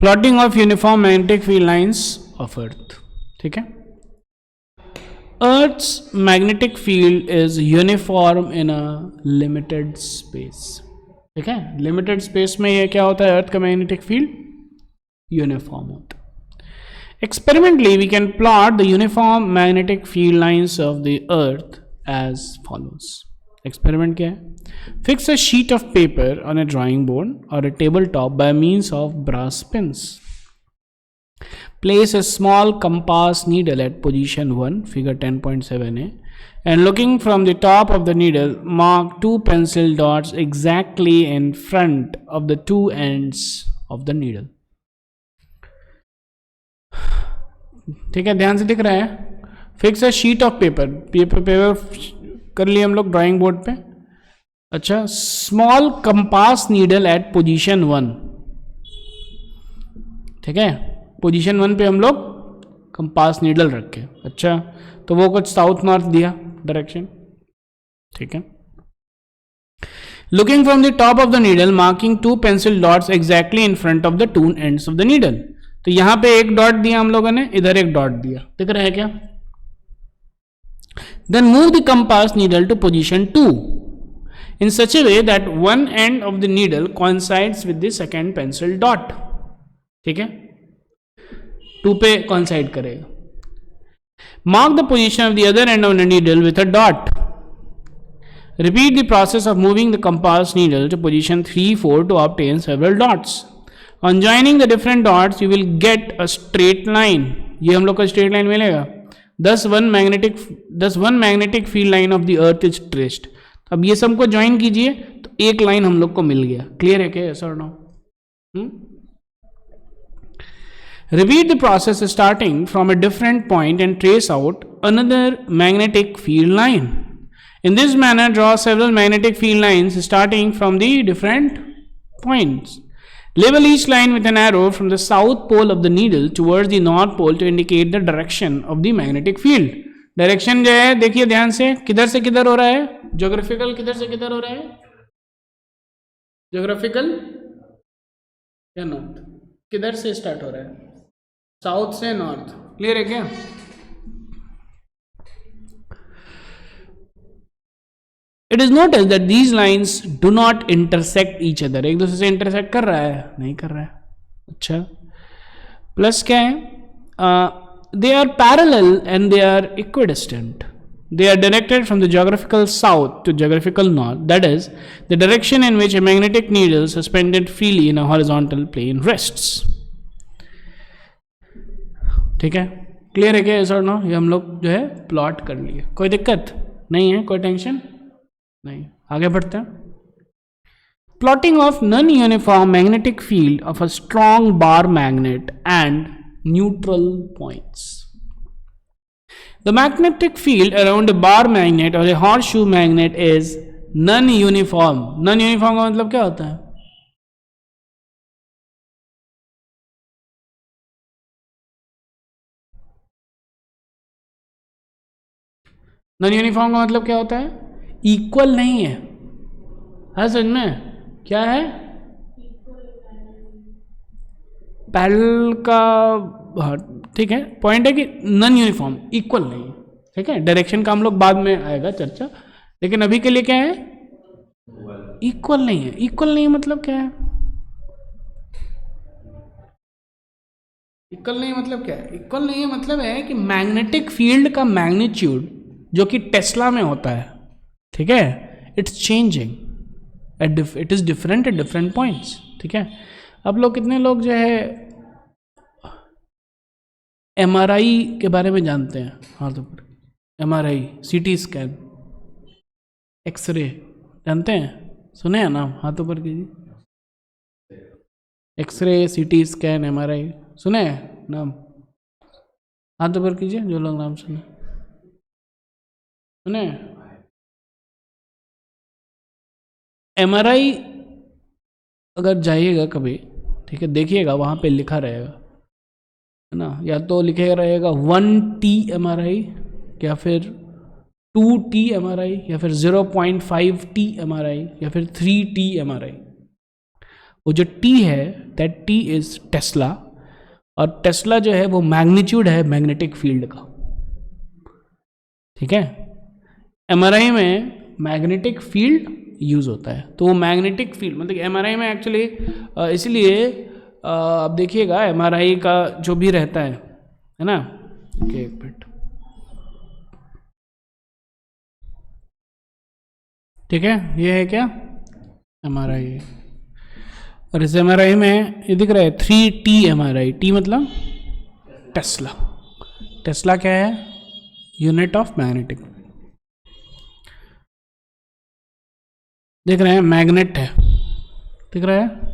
Plotting of uniform magnetic field lines of earth. ठीक है. Earth's magnetic field is uniform in a limited space. ठीक है. Limited space में ये क्या होता है, अर्थ का मैग्नेटिक फील्ड यूनिफॉर्म होता है. Experimentally, we can plot the uniform magnetic field lines of the earth as follows. Experiment क्या है? Fix a sheet of paper on a drawing board or a tabletop by means of brass pins. Place a small compass needle at position 1, figure 10.7a, and looking from the top of the needle, mark 2 pencil dots exactly in front of the 2 ends of the needle. ठीक है, ध्यान से दिख रहा है. Fix a sheet of paper कर लिए हम लोग ड्राइंग बोर्ड पे. अच्छा, small compass needle at position 1. ठीक है, पोजीशन 1 पे हम लोग कंपास नीडल रखे. अच्छा, तो वो कुछ साउथ नॉर्थ दिया डायरेक्शन. ठीक है. Looking from the top of the needle, marking 2 pencil dots exactly in front of the 2 ends of the needle. तो यहां पे एक डॉट दिया हम लोगों ने, इधर एक डॉट दिया. दिख रहा है क्या? Then move the compass needle to position 2 in such a way that one end of the needle coincides with the second pencil dot. ठीक है, 2 पे coincide करेगा. Mark the position of the other end of the needle with a dot. Repeat the process of moving the compass needle to position 3, 4 to obtain several dots. On joining the different dots, you will get a straight line. ये हम लोग को straight line मिलेगा. Thus one magnetic field line of the earth is traced. अब ये सबको join कीजिए तो एक लाइन हम लोग को मिल गया. क्लियर है क्या? यस और no? Repeat the process starting from a different point and trace out another magnetic field line. In this manner draw several magnetic field lines starting from the different points. Label each line with an arrow from the south pole of the needle towards the north pole to indicate the direction of the magnetic field. Direction जो है देखिए ध्यान से, किधर से किधर हो रहा है? ज्योग्राफिकल किधर से किधर हो रहा है? ज्योग्राफिकल या नॉर्थ? किधर से स्टार्ट हो रहा है? साउथ से नॉर्थ. क्लियर है क्या? It is notice that these lines do not intersect each other. एक दूसरे से इंटरसेक्ट कर रहा है? नहीं कर रहा है. अच्छा, प्लस क्या है? They are parallel and they are equidistant. They are directed from the geographical south to geographical north. That is, the direction in which a magnetic needle suspended freely in a horizontal plane rests. ठीक है, clear है क्या? yes or no? ये हम लोग जो है plot कर लिए. कोई दिक्कत नहीं है? कोई टेंशन नहीं. आगे बढ़ते हैं. Plotting of non-uniform magnetic field of a strong bar magnet and neutral points. The magnetic field around a bar magnet or a horseshoe magnet is non-uniform. Non-uniform का मतलब क्या होता है? Non-uniform का मतलब क्या होता है? इक्वल नहीं है. समझ में? क्या है? पैरेलल का, ठीक है, पॉइंट है कि नॉन यूनिफॉर्म, इक्वल नहीं. ठीक है, डायरेक्शन का हम लोग बाद में आएगा चर्चा, लेकिन अभी के लिए क्या है? इक्वल नहीं है. इक्वल नहीं मतलब क्या है? इक्वल नहीं मतलब क्या है? इक्वल नहीं है मतलब है कि मैग्नेटिक फील्ड का मैग्नीट्यूड जो कि टेस्ला में होता है, ठीक है, it's changing, it is different at different points. ठीक है. अब लोग कितने लोग जो है MRI के बारे में जानते हैं? हाँ, तो MRI, CT स्कैन, एक्सरे जानते हैं? सुने हैं नाम? हाथों पर कीजिए. एक्सरे, CT स्कैन, MRI सुने हैं नाम? हाथों पर कीजिए जो लोग नाम सुने. सुने? MRI अगर जाइएगा कभी, ठीक है, देखिएगा वहाँ पे लिखा रहेगा, है ना, या तो लिखे रहेगा 1T MRI या फिर 2T MRI या फिर 0.5T MRI या फिर 3T MRI. वो जो टी है दैट टी इज टेस्ला, और टेस्ला जो है वो मैग्नीट्यूड है मैग्नेटिक फील्ड का, ठीक है। एमआरआई में मैग्नेटिक फील्ड यूज होता है, तो वो मैग्नेटिक फील्ड मतलब एमआरआई में एक्चुअली इसलिए अब देखिएगा एमआरआई का जो भी रहता है ना, एक मिनट, ठीक है, ये है क्या एमआरआई, और इस एमआरआई में ये दिख रहा है 3T एमआरआई, टी मतलब टेस्ला, टेस्ला क्या है, यूनिट ऑफ मैग्नेटिक, देख रहे हैं मैग्नेट है, दिख रहा है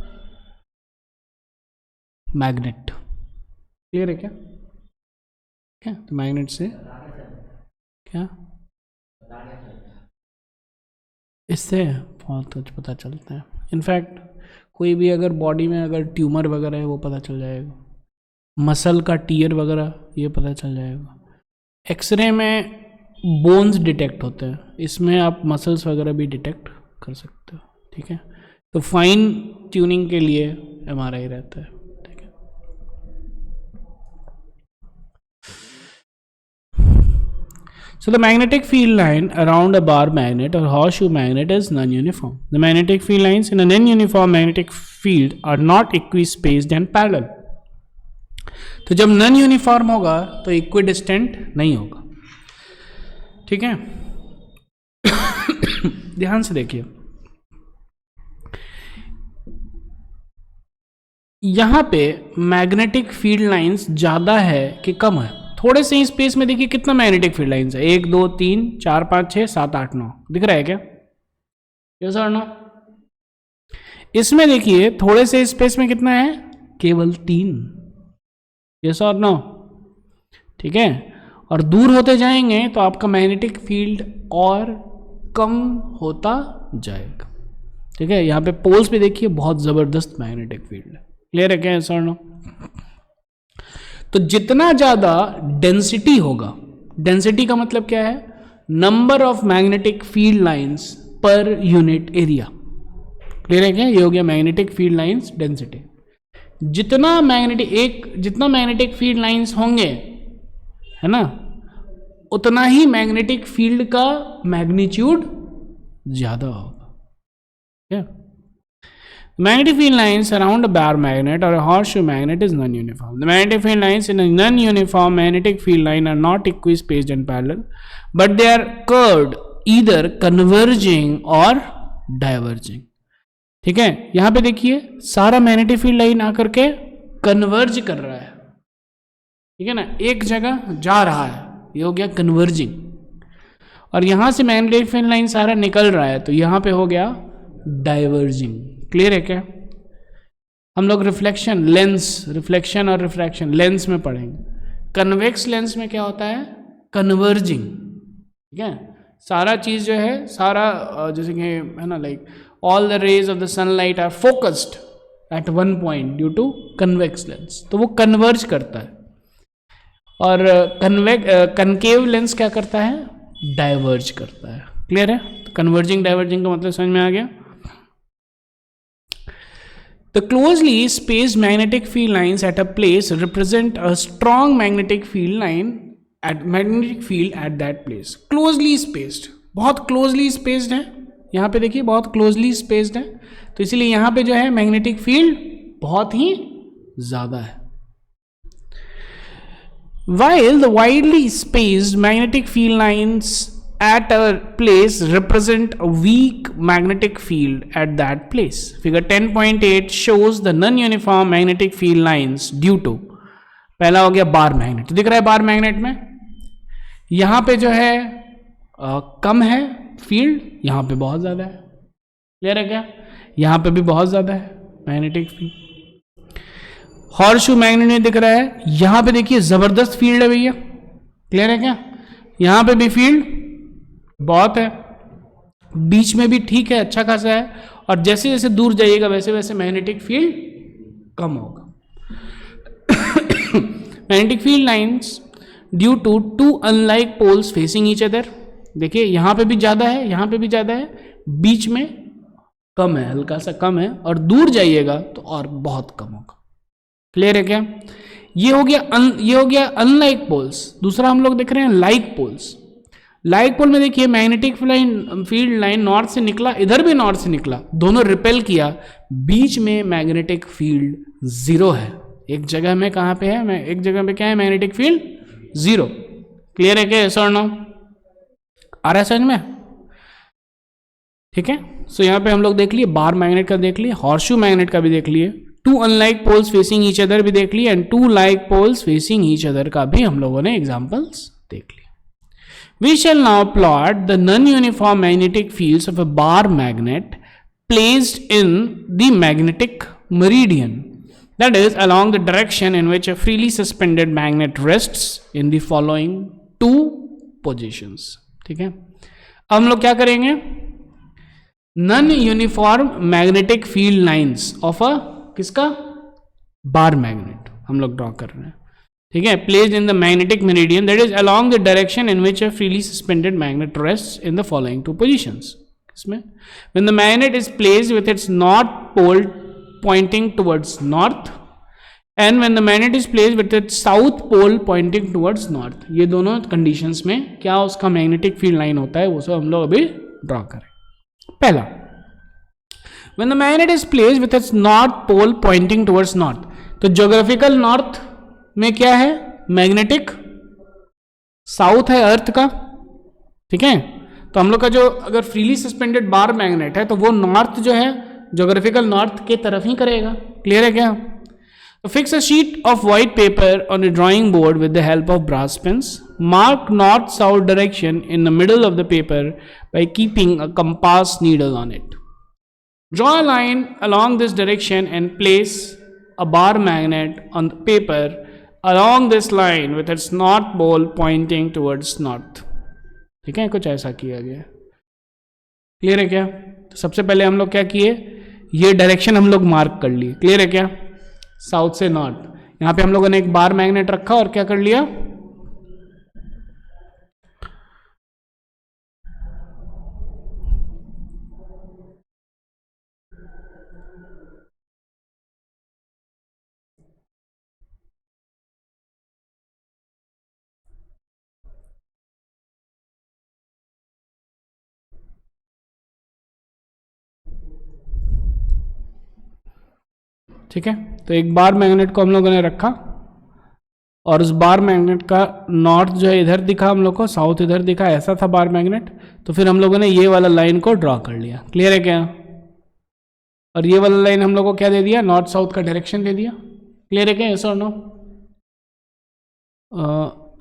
मैग्नेट, क्लियर है क्या, क्या तो मैग्नेट से क्या इससे बहुत कुछ पता चलता है। इनफैक्ट कोई भी अगर बॉडी में अगर ट्यूमर वगैरह है वो पता चल जाएगा, मसल का टीयर वगैरह ये पता चल जाएगा। एक्सरे में बोन्स डिटेक्ट होते हैं, इसमें आप मसल्स वगैरह भी डिटेक्ट कर सकते हो, ठीक है। तो फाइन ट्यूनिंग के लिए एमआरआई रहता है, ठीक है। So the magnetic field line around a bar magnet or horseshoe magnet is non-uniform. The magnetic field lines in a non-uniform magnetic field are not equispaced and parallel. तो जब non uniform होगा तो equidistant नहीं होगा, ठीक है। ध्यान से देखिए, यहां पे मैग्नेटिक फील्ड लाइंस ज्यादा है कि कम है। थोड़े से ही स्पेस में देखिए कितना मैग्नेटिक फील्ड लाइंस है, 1 2 3 4 5 6 7 8 9, दिख रहा है क्या, यस और नो। इसमें देखिए थोड़े से स्पेस में कितना है, केवल 3, यस और नो, ठीक है। और दूर होते जाएंगे तो आपका मैग्नेटिक फील्ड और कम होता जाएगा, ठीक है। यहाँ पे पोल्स पे देखिए बहुत जबरदस्त मैग्नेटिक फील्ड है, क्लियर है क्या, यस और नो। तो जितना ज्यादा डेंसिटी होगा, डेंसिटी का मतलब क्या है, number of magnetic field lines per unit area, clear है क्या, ये हो गया मैग्नेटिक फील्ड लाइंस डेंसिटी। जितना मैग्नेटिक फील्ड लाइंस होंगे, है ना, उतना ही मैग्नेटिक फील्ड का मैग्नीट्यूड ज्यादा होगा, क्या। Magnetic field lines around a bar magnet or a horseshoe magnet is non-uniform. The magnetic field lines in a non-uniform magnetic field line are not equispaced and parallel, but they are curved, either converging or diverging. ठीक है, यहां पे देखिए सारा magnetic field line आकर के converge कर रहा है, ठीक है ना, एक जगह जा रहा है, ये हो गया कन्वर्जिंग। और यहां से मैग्नेटिक फील्ड लाइन सारा निकल रहा है, तो यहां पे हो गया डाइवर्जिंग, क्लियर है क्या। हम लोग रिफ्लेक्शन और रिफ्रैक्शन लेंस में पढ़ेंगे। कन्वेक्स लेंस में क्या होता है, कन्वर्जिंग, ठीक है। सारा चीज जो है, सारा जैसे कि है ना, like all the rays of the sunlight are focused at one point due to convex lens, तो वो कन्वर्ज करता है। और कनकेव लेंस क्या करता है, डाइवर्ज करता है, क्लियर है। तो कन्वर्जिंग डाइवर्जिंग का मतलब समझ में आ गया। The closely spaced magnetic field lines at a place represent a strong magnetic field at that place. Closely spaced, बहुत closely spaced है, यहाँ पे देखिए बहुत closely spaced है, तो इसीलिए यहाँ पे जो है मैग्नेटिक फील्ड बहुत ही ज्यादा है। While the widely spaced magnetic field lines at a place represent a weak magnetic field at that place. Figure 10.8 shows the non-uniform magnetic field lines due to, पहला हो गया बार मैग्नेट, तो दिख रहा है बार मैग्नेट में यहां पे जो है कम है फील्ड, यहां पे बहुत ज्यादा है, क्लियर है क्या, यहां पे भी बहुत ज्यादा है मैग्नेटिक फील्ड। हॉर्सशू मैग्नेट में दिख रहा है, यहां पे देखिए जबरदस्त फील्ड है भैया, क्लियर है क्या, यहां पे भी फील्ड बहुत है, बीच में भी ठीक है, अच्छा खासा है, और जैसे जैसे दूर जाइएगा वैसे वैसे मैग्नेटिक फील्ड कम होगा। Magnetic field lines due to 2 unlike poles facing each other, देखिए यहां पे भी ज्यादा है, यहां पे भी ज्यादा है, बीच में कम है, हल्का सा कम है, और दूर जाइएगा तो और बहुत कम होगा। क्लियर है क्या? ये हो गया अनलाइक पोल्स। दूसरा हम लोग देख रहे हैं लाइक पोल्स। लाइक पोल में देखिए मैग्नेटिक फील्ड लाइन नॉर्थ से निकला, इधर भी नॉर्थ से निकला, दोनों रिपेल किया, बीच में मैग्नेटिक फील्ड जीरो है। एक जगह में कहां पे है, एक जगह पे क्या है, मैग्नेटिक फील्ड जीरो। क्लियर है क्या? यस और नो? आ रहा है समझ में? ठीक है। सो यहां पे हम लोग देख लिए बार मैग्नेट का, देख लिए हॉर्सशू मैग्नेट का भी देख लिए, two unlike poles facing each other भी देख लिए, and two like poles facing each other का भी हम लोगों ने एग्जांपल्स देख लिए। We shall now plot the non-uniform magnetic fields of a bar magnet placed in the magnetic meridian, that is, along the direction in which a freely suspended magnet rests in the following two positions. ठीक है, अब हम लोग क्या करेंगे, non uniform magnetic field lines of a किसका, bar magnet हम लोग ड्रॉ कर रहे हैं। ठीक है, placed in the magnetic meridian, that is along the direction in which a freely suspended magnet rests in the following two positions. इसमें when the magnet is placed with its north pole pointing towards north, and when the magnet is placed with its south pole pointing towards north, ये दोनों conditions में क्या उसका magnetic field line होता है, वो सब हम लोग अभी ड्रॉ करें। पहला, when the magnet is placed with its north pole pointing towards north, तो ज्योग्राफिकल नॉर्थ में क्या है, मैग्नेटिक साउथ है अर्थ का। ठीक है, तो हम लोग का जो अगर फ्रीली सस्पेंडेड बार मैग्नेट है तो वो नॉर्थ जो है ज्योग्राफिकल नॉर्थ के तरफ ही करेगा। क्लियर है क्या? तो fix a sheet of white paper on a drawing board with the help of brass pins, mark north south direction in the middle of the paper by keeping a compass needle on it, draw a line along this direction and place a bar magnet on the paper along this line with its north pole pointing towards north। ठीक है, कुछ ऐसा किया गया। Clear है क्या? तो सबसे पहले हम लोग क्या किए, ये डायरेक्शन हम लोग मार्क कर लिए। क्लियर है क्या? साउथ से नॉर्थ। यहां पे हम लोगों ने एक बार मैग्नेट रखा और क्या कर लिया, ठीक है। तो एक बार मैग्नेट को हम लोगों ने रखा और उस बार मैग्नेट का नॉर्थ जो है इधर दिखा हम लोग को, साउथ इधर दिखा, ऐसा था बार मैग्नेट। तो फिर हम लोगों ने ये वाला लाइन को ड्रॉ कर लिया। क्लियर है क्या? और ये वाला लाइन हम लोग को क्या दे दिया, नॉर्थ साउथ का डायरेक्शन दे दिया। क्लियर है क्या? यस और no?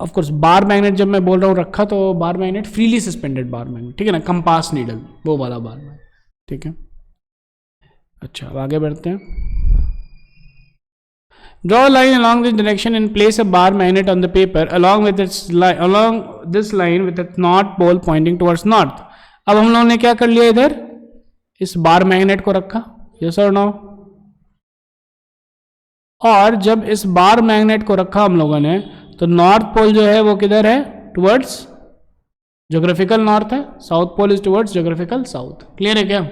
Of course bar magnet जब मैं बोल रहा हूँ रखा, तो bar magnet freely suspended bar magnet, ठीक है ना, कंपास नीडल वो वाला बार मैग्नेट। ठीक है, अच्छा अब आगे बढ़ते हैं। Draw a line along this direction and place a bar magnet on the paper along this line with its north pole pointing towards north। अब हम लोगों ने क्या कर लिया, इधर इस बार मैग्नेट को रखा, यस और नो? और जब इस बार मैग्नेट को रखा हम लोगों ने, तो नॉर्थ पोल जो है वो किधर है, टुवर्ड्स ज्योग्राफिकल नॉर्थ है, south pole is towards geographical south. Clear है क्या?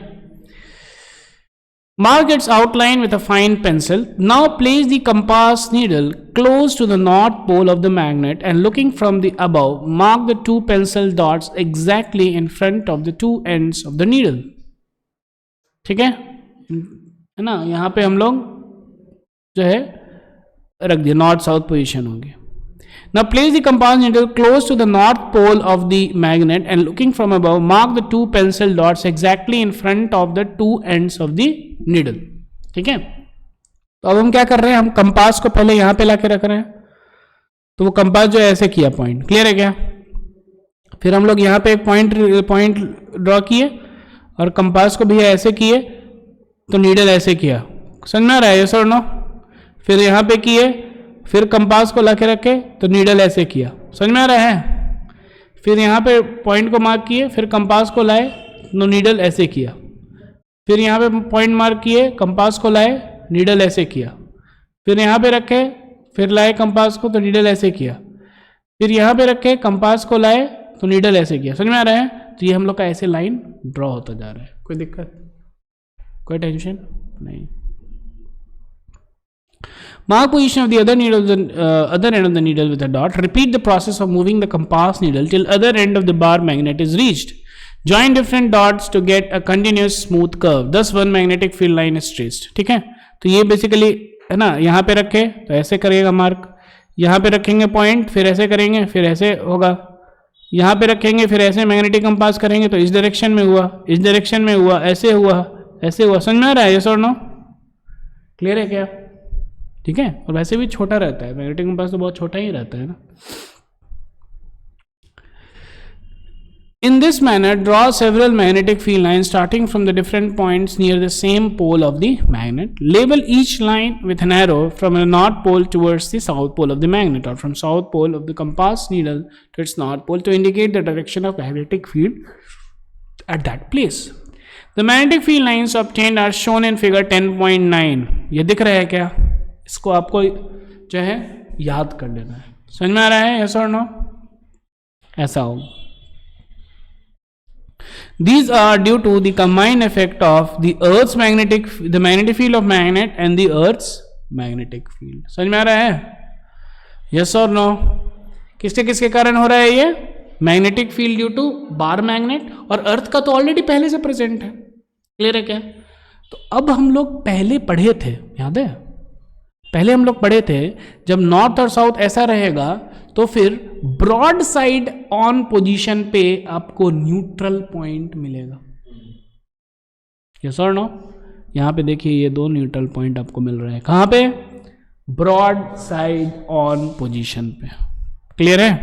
Mark its outline with a fine pencil. Now place the compass needle close to the north pole of the magnet and looking from the above, mark the two pencil dots exactly in front of the two ends of the needle। ठीक है ना, यहाँ पे हम लोग जो है रख दिया, नॉर्थ साउथ पोजीशन होगी। Now place the compass needle close to the north pole of the magnet and looking from above, mark the two pencil dots exactly in front of the two ends of the needle। ठीक है, तो अब हम क्या कर रहे हैं, हम कंपास को पहले यहां पे लाके रख रहे हैं, तो वो कंपास जो है ऐसे किया पॉइंट। क्लियर है क्या? फिर हम लोग यहाँ पे एक पॉइंट ड्रॉ किए और कंपास को भी ऐसे किए, तो नीडल ऐसे किया। समझ में आ रहा है, यस और नो? फिर यहाँ पे किए, फिर कंपास को लाके रखे तो नीडल ऐसे किया। समझ में आ रहा है? फिर यहाँ पे पॉइंट को मार्क किए, फिर कंपास को लाए तो नीडल ऐसे किया। फिर यहाँ पे पॉइंट मार्क किए, कंपास को लाए, नीडल ऐसे किया। फिर यहाँ पे रखे, फिर लाए कंपास को, तो नीडल ऐसे किया। फिर यहाँ पे रखे, कंपास को लाए तो नीडल ऐसे किया। समझ में आ रहा है? तो ये हम लोग का ऐसे लाइन ड्रॉ होता जा रहा है। कोई दिक्कत? कोई टेंशन नहीं. Mark position of the other needle, other end of the needle with a dot. Repeat the process of moving the compass needle till other end of the bar magnet is reached. Join different dots to get a continuous smooth curve. Thus one magnetic field line is traced. ठीक है, तो ये basically है ना, यहाँ पे रखे तो ऐसे करेगा मार्क, यहाँ पे रखेंगे पॉइंट, फिर ऐसे करेंगे, फिर ऐसे होगा, यहाँ पे रखेंगे, फिर ऐसे मैग्नेटिक कंपास करेंगे तो इस डायरेक्शन में हुआ, इस डायरेक्शन में हुआ, ऐसे हुआ, ऐसे हुआ. समझ में आ रहा है? यस और नो? क्लियर है क्या? ठीक है. और वैसे भी छोटा रहता है मैग्नेटिक कंपास, तो बहुत छोटा ही रहता है ना. In this manner, draw several magnetic field lines starting from the different points near the same pole of the magnet. Label each line with an arrow from the north pole towards the south pole of the magnet, or from south pole of the compass needle to its north pole, to indicate the direction of magnetic field at that place. The magnetic field lines obtained are shown in figure 10.9. ये दिख रहा है क्या? इसको आपको जो है याद कर लेना है. समझ में आ रहा है? यस और नो? ऐसा होगा. These are due to the combined effect of the magnetic field of magnet and the Earth's magnetic field. समझ में आ रहा है? Yes or no? किसके किसके कारण हो रहा है ये? Magnetic field due to bar magnet, और अर्थ का तो ऑलरेडी पहले से प्रेजेंट है. क्लियर है क्या? तो अब हम लोग पहले पढ़े थे, याद है? पहले हम लोग पढ़े थे जब नॉर्थ और साउथ ऐसा रहेगा तो फिर ब्रॉड साइड ऑन पोजीशन पे आपको न्यूट्रल पॉइंट मिलेगा. यस और नो? यहां पे देखिए ये दो न्यूट्रल पॉइंट आपको मिल रहे हैं. कहां पे? ब्रॉड साइड ऑन पोजीशन पे. क्लियर है?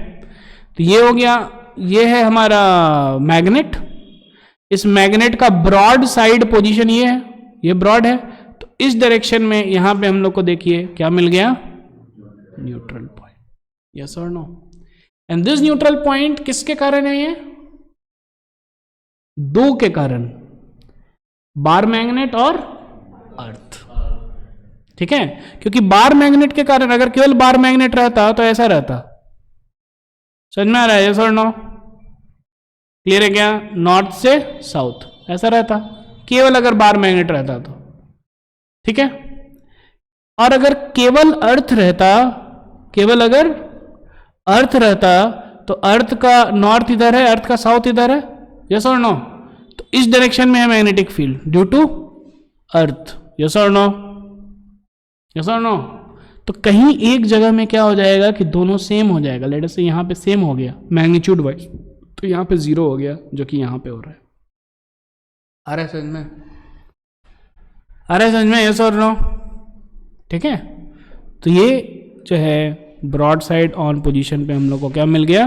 तो ये हो गया, ये है हमारा मैग्नेट. इस मैग्नेट का ब्रॉड साइड पोजीशन ये है, ये ब्रॉड है. तो इस डायरेक्शन में यहां पे हम लोग को देखिए क्या मिल गया? Neutral point. यस और no? And this neutral point किसके कारण है? ये दो के कारण, बार मैग्नेट और अर्थ. ठीक है, क्योंकि बार मैग्नेट के कारण, अगर केवल बार मैग्नेट रहता तो ऐसा रहता. समझ में आ रहा है? यस और नो? क्लियर है क्या? नॉर्थ से साउथ ऐसा रहता केवल अगर बार मैग्नेट रहता तो. ठीक है. और अगर केवल अर्थ रहता, केवल अगर अर्थ रहता तो अर्थ का नॉर्थ इधर है, अर्थ का साउथ इधर है. यस और नो? तो इस डायरेक्शन में है magnetic field due to earth. Yes और नो? यस और नो? तो कहीं एक जगह में क्या हो जाएगा कि दोनों सेम हो जाएगा. लेट अस से यहां पे सेम हो गया मैग्नीट्यूड वाइज, तो यहां पे 0 हो गया जो कि यहां पे हो रहा है. आ रहा है समझ में? आ रहा है समझ में? यस और नो? ठीक है. तो ये जो है ब्रॉड साइड ऑन पोजीशन पे हम लोग को क्या मिल गया?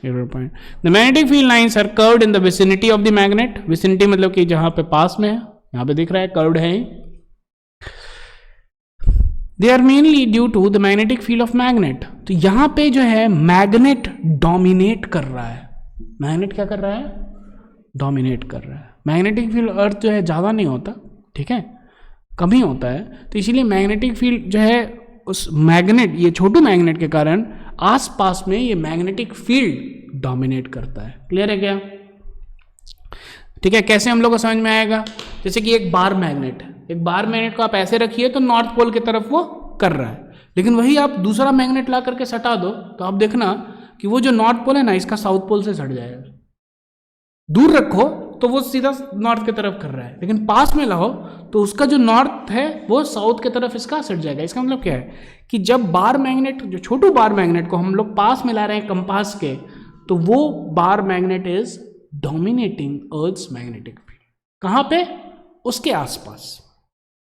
Point. The magnetic field lines are curved in the vicinity of the magnet. Vicinity मतलब कि जहां पे पास में है, यहां पे दिख रहा है कर्व्ड है. They are mainly due to the magnetic field of magnet. तो यहां पे जो है मैग्नेट डोमिनेट कर रहा है. मैग्नेट क्या कर रहा है? डोमिनेट कर रहा है. मैग्नेटिक फील्ड अर्थ जो है ज्यादा नहीं होता, ठीक है, कम ही होता है. तो इसीलिए मैग्नेटिक फील्ड जो है उस मैग्नेट, ये छोटू मैग्नेट के कारण आसपास में ये मैग्नेटिक फील्ड डोमिनेट करता है. क्लियर है क्या? ठीक है. कैसे हम लोग को समझ में आएगा? जैसे कि एक बार मैग्नेट है, एक बार मैग्नेट को आप ऐसे रखिए तो नॉर्थ पोल की तरफ वो कर रहा है, लेकिन वही आप दूसरा मैग्नेट ला करके सटा दो तो आप देखना कि वो जो नॉर्थ पोल है ना, इसका साउथ पोल से सट जाएगा. दूर रखो तो वो सीधा नॉर्थ की तरफ कर रहा है, लेकिन पास में लाओ तो उसका जो नॉर्थ है वो साउथ की तरफ इसका सट जाएगा. इसका मतलब क्या है कि जब बार मैग्नेट, जो छोटू बार मैग्नेट को हम लोग पास में ला रहे हैं कंपास के, तो वो bar magnet is dominating earth's magnetic field. कहां पे? उसके आसपास.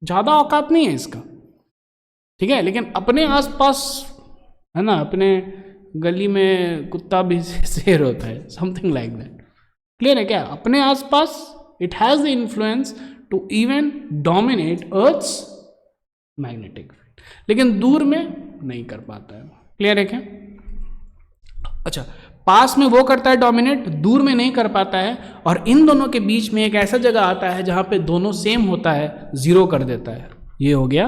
ज्यादा औकात नहीं है इसका, ठीक है, लेकिन अपने आसपास है ना, अपने गली में कुत्ता भी शेर होता है, समथिंग लाइक दैट. क्लियर है क्या? अपने आसपास it has the influence to even dominate earth's magnetic field, लेकिन दूर में नहीं कर पाता है. क्लियर है क्या? अच्छा, पास में वो करता है डोमिनेट, दूर में नहीं कर पाता है. और इन दोनों के बीच में एक ऐसा जगह आता है जहां पे दोनों सेम होता है, 0 कर देता है. ये हो गया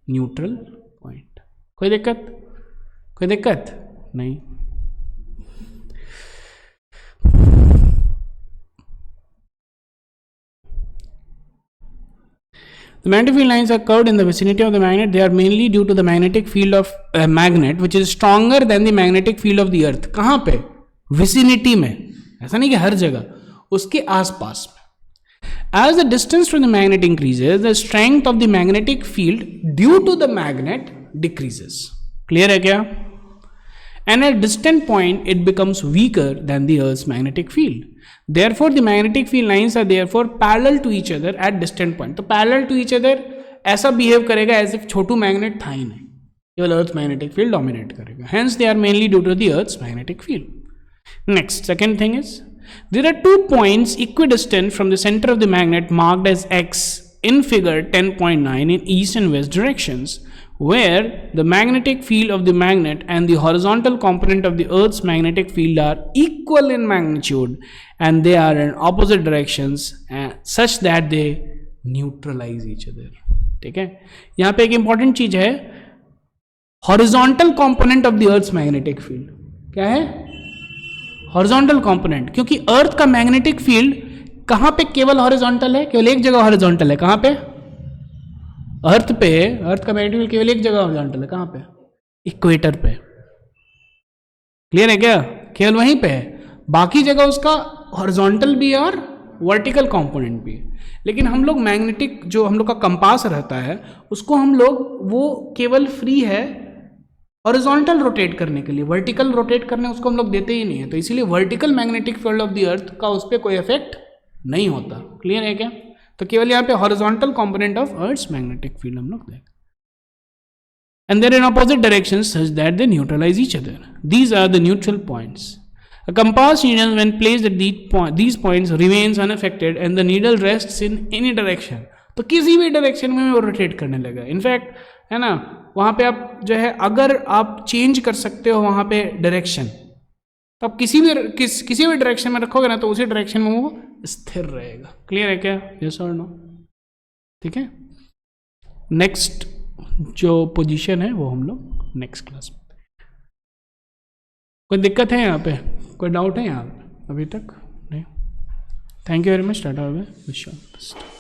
न्यूट्रल पॉइंट. कोई दिक्कत? कोई दिक्कत नहीं. The magnetic field lines are curved in the vicinity of the magnet. They are mainly due to the magnetic field of a magnet which is stronger than the magnetic field of the earth. कहाँ पे? Vicinity में, ऐसा नहीं कि हर जगह, उसके आसपास में. As the distance from the magnet increases, the strength of the magnetic field due to the magnet decreases. Clear है क्या? And at a distant point, it becomes weaker than the Earth's magnetic field. Therefore, the magnetic field lines are therefore parallel to each other at distant point. तो parallel to each other ऐसा behave करेगा as if Chhotu magnet था ही नहीं, केवल Earth's magnetic field dominate करेगा. Hence, they are mainly due to the Earth's magnetic field. Next, second thing is, there are 2 points equidistant from the center of the magnet marked as X in figure 10.9 in east and west directions, where the magnetic field of the magnet and the horizontal component of the Earth's magnetic field are equal in magnitude and they are in opposite directions such that they neutralize each other. ठीक है, यहाँ पे एक important चीज है, horizontal component of the earth's magnetic field. क्या है? Horizontal component. क्योंकि अर्थ का मैग्नेटिक फील्ड कहां पे केवल हॉरिजॉन्टल है, केवल एक जगह हॉरिजॉन्टल है. कहां पे? अर्थ पे अर्थ का मैग्नेटिक फील्ड केवल एक जगह हॉरिजॉन्टल है. कहां पे? इक्वेटर पे. क्लियर है क्या? केवल वहीं पे है, बाकी जगह उसका हॉरिजॉन्टल भी है और वर्टिकल कंपोनेंट भी है. लेकिन हम लोग मैग्नेटिक जो हम लोग का कंपास रहता है उसको हम लोग वो केवल फ्री है हॉरिजॉन्टल रोटेट करने के लिए, वर्टिकल रोटेट करने उसको हम लोग देते ही नहीं है. तो इसीलिए vertical magnetic field of the earth का उस पर कोई इफेक्ट नहीं होता. क्लियर है क्या? तो केवल यहाँ पे horizontal component of earth's magnetic field हम लोग देखें. And there in opposite directions such that they neutralise each other. These are the neutral points. A compass needle when placed at these points remains unaffected and the needle rests in any direction. तो किसी भी direction में वो rotate करने लगा. In fact है ना, वहाँ पे आप जो है अगर आप चेंज कर सकते हो वहाँ पे डायरेक्शन, तो आप किसी भी डायरेक्शन में रखोगे ना तो उसी डायरेक्शन में वो स्थिर रहेगा. क्लियर है क्या? यस और नो? ठीक है. नेक्स्ट जो पोजीशन है वो हम लोग नेक्स्ट क्लास में. कोई दिक्कत है यहाँ पे? कोई डाउट है यहाँ पे अभी तक? नहीं. Thank you very much. Tata bye bye. Wish you all the best.